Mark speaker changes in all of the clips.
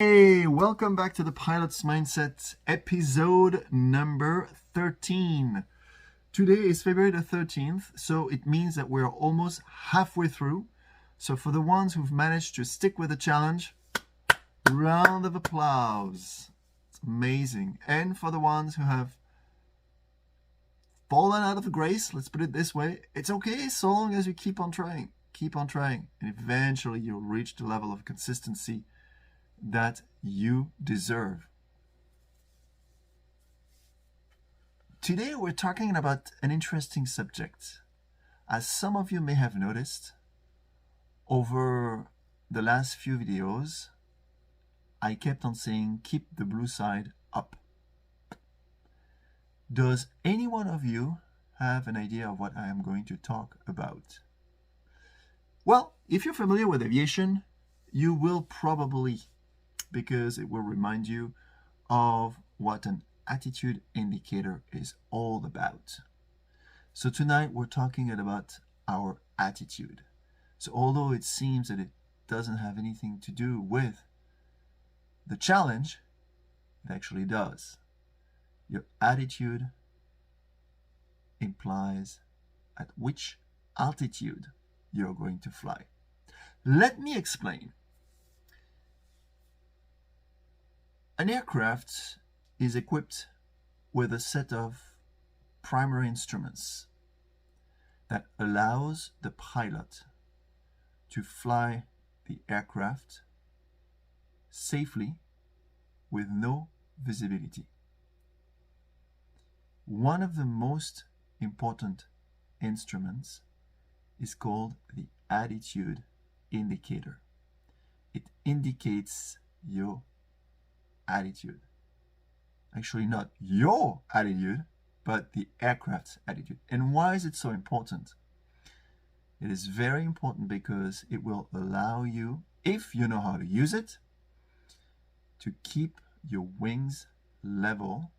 Speaker 1: Hey, welcome back to the Pilot's Mindset episode number 13. Today is February the 13th, so it means that we're almost halfway through. So for the ones who've managed to stick with the challenge, round of applause. It's amazing. And for the ones who have fallen out of grace, let's put it this way, it's okay so long as you keep on trying. Keep on trying, and eventually you'll reach the level of consistency that you deserve. Today we're talking about an interesting subject. As some of you may have noticed, over the last few videos, I kept on saying keep the blue side up. Does any one of you have an idea of what I am going to talk about? Well, if you're familiar with aviation, you will probably, because it will remind you of what an attitude indicator is all about. So tonight we're talking about our attitude. So although it seems that it doesn't have anything to do with the challenge, it actually does. Your attitude implies at which altitude you're going to fly. Let me explain. An aircraft is equipped with a set of primary instruments that allows the pilot to fly the aircraft safely with no visibility. One of the most important instruments is called the attitude indicator. It indicates your attitude. Actually, not your attitude, but the aircraft's attitude. And why is it so important? It is very important because it will allow you, if you know how to use it, to keep your wings level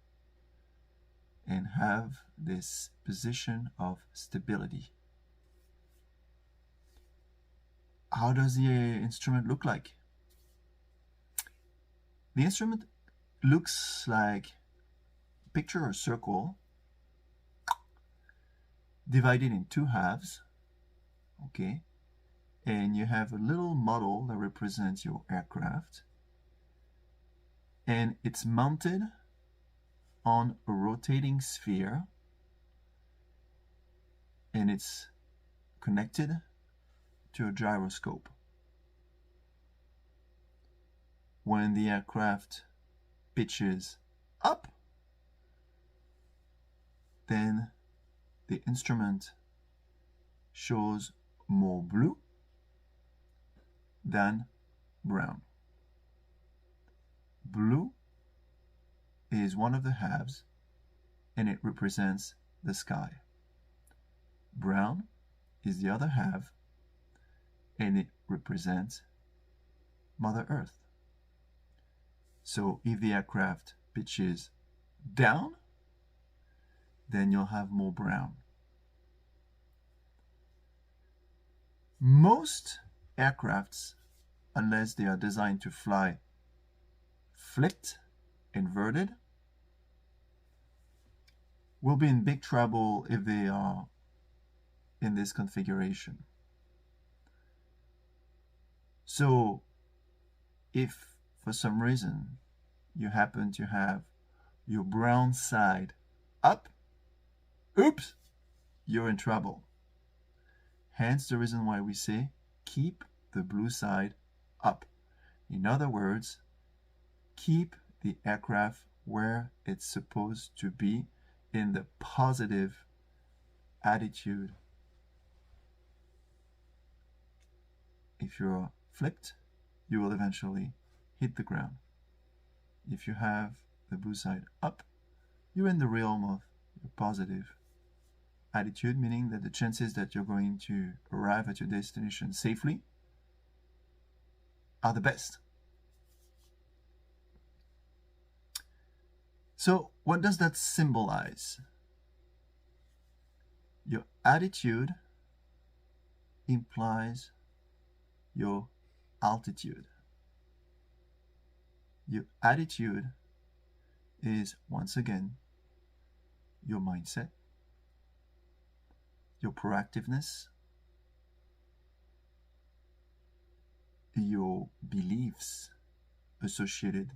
Speaker 1: and have this position of stability. How does the instrument look like? The instrument looks like picture a circle divided in two halves, okay, and you have a little model that represents your aircraft, and it's mounted on a rotating sphere, and it's connected to a gyroscope. When the aircraft pitches up, then the instrument shows more blue than brown. Blue is one of the halves and it represents the sky. Brown is the other half and it represents Mother Earth. So if the aircraft pitches down, then you'll have more brown. Most aircrafts, unless they are designed to fly flipped, inverted, will be in big trouble if they are in this configuration. So if for some reason you happen to have your brown side up, oops, you're in trouble. Hence the reason why we say keep the blue side up. In other words, keep the aircraft where it's supposed to be in the positive attitude. If you're flipped, you will eventually hit the ground. If you have the blue side up, you're in the realm of a positive attitude, meaning that the chances that you're going to arrive at your destination safely are the best. So what does that symbolize? Your attitude implies your altitude. Your attitude is, once again, your mindset, your proactiveness, your beliefs associated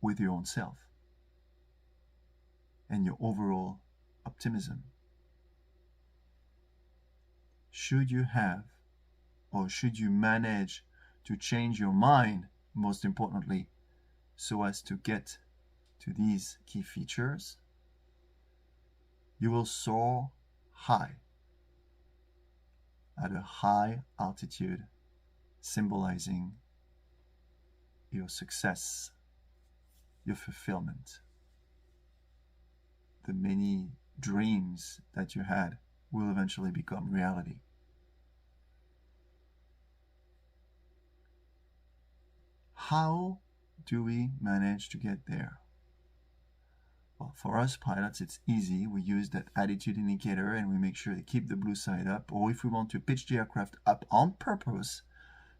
Speaker 1: with your own self, and your overall optimism. Should you have, or should you manage to change your mind, most importantly, so as to get to these key features, you will soar high at a high altitude, symbolizing your success, your fulfillment. The many dreams that you had will eventually become reality. How do we manage to get there? Well, for us pilots, it's easy. We use that attitude indicator and we make sure to keep the blue side up. Or if we want to pitch the aircraft up on purpose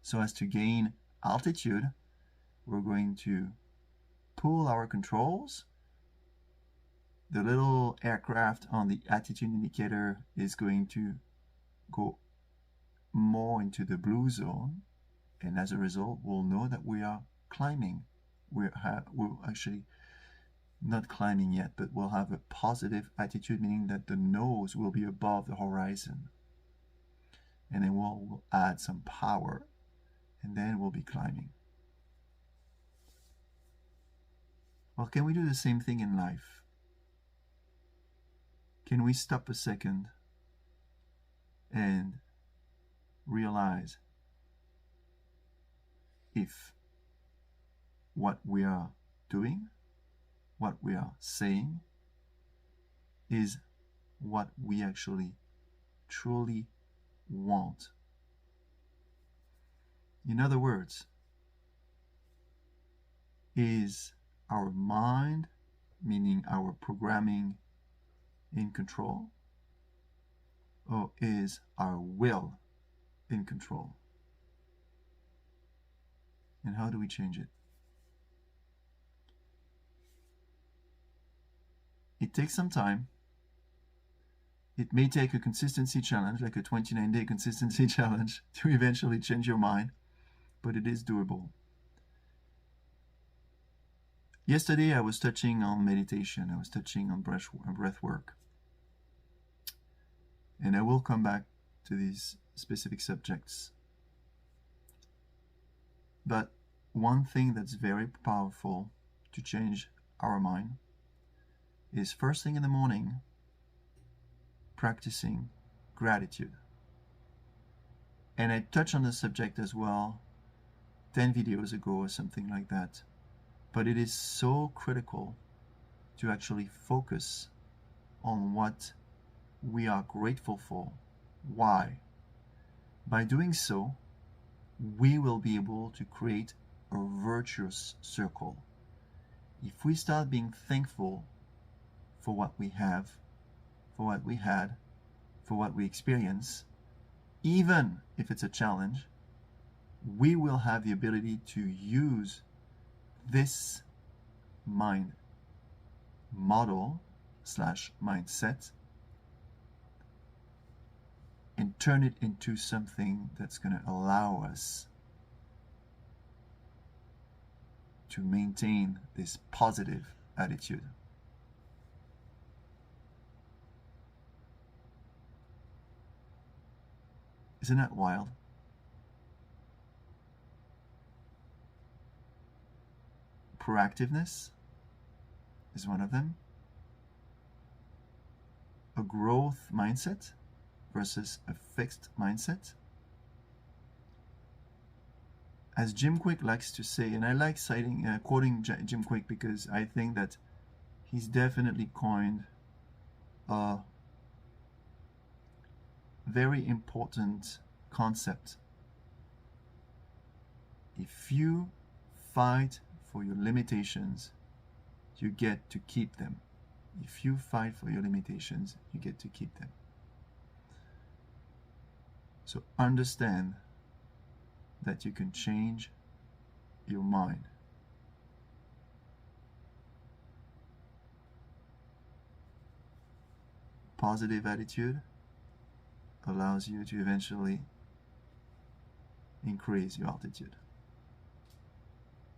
Speaker 1: so as to gain altitude, we're going to pull our controls. The little aircraft on the attitude indicator is going to go more into the blue zone, and as a result, we'll know that we are climbing. We're actually not climbing yet, but we'll have a positive attitude, meaning that the nose will be above the horizon. And then we'll add some power, and then we'll be climbing. Well, can we do the same thing in life? Can we stop a second and realize if what we are doing, what we are saying, is what we actually truly want? In other words, is our mind, meaning our programming, in control, or is our will in control? And how do we change it? It takes some time. It may take a consistency challenge, like a 29-day consistency challenge, to eventually change your mind, but it is doable. Yesterday I was touching on meditation, I was touching on breath work. And I will come back to these specific subjects. But one thing that's very powerful to change our mind is first thing in the morning, practicing gratitude. And I touched on the subject as well 10 videos ago or something like that. But it is so critical to actually focus on what we are grateful for. Why? By doing so, we will be able to create a virtuous circle. If we start being thankful for what we have, for what we had, for what we experience, even if it's a challenge, we will have the ability to use this mind model / mindset and turn it into something that's going to allow us to maintain this positive attitude. Isn't that wild? Proactiveness is one of them. A growth mindset versus a fixed mindset. As Jim Quick likes to say, and I like quoting Jim Quick because I think that he's definitely coined a very important concept. If you fight for your limitations, you get to keep them. If you fight for your limitations, you get to keep them. So understand that you can change your mind. Positive attitude allows you to eventually increase your altitude.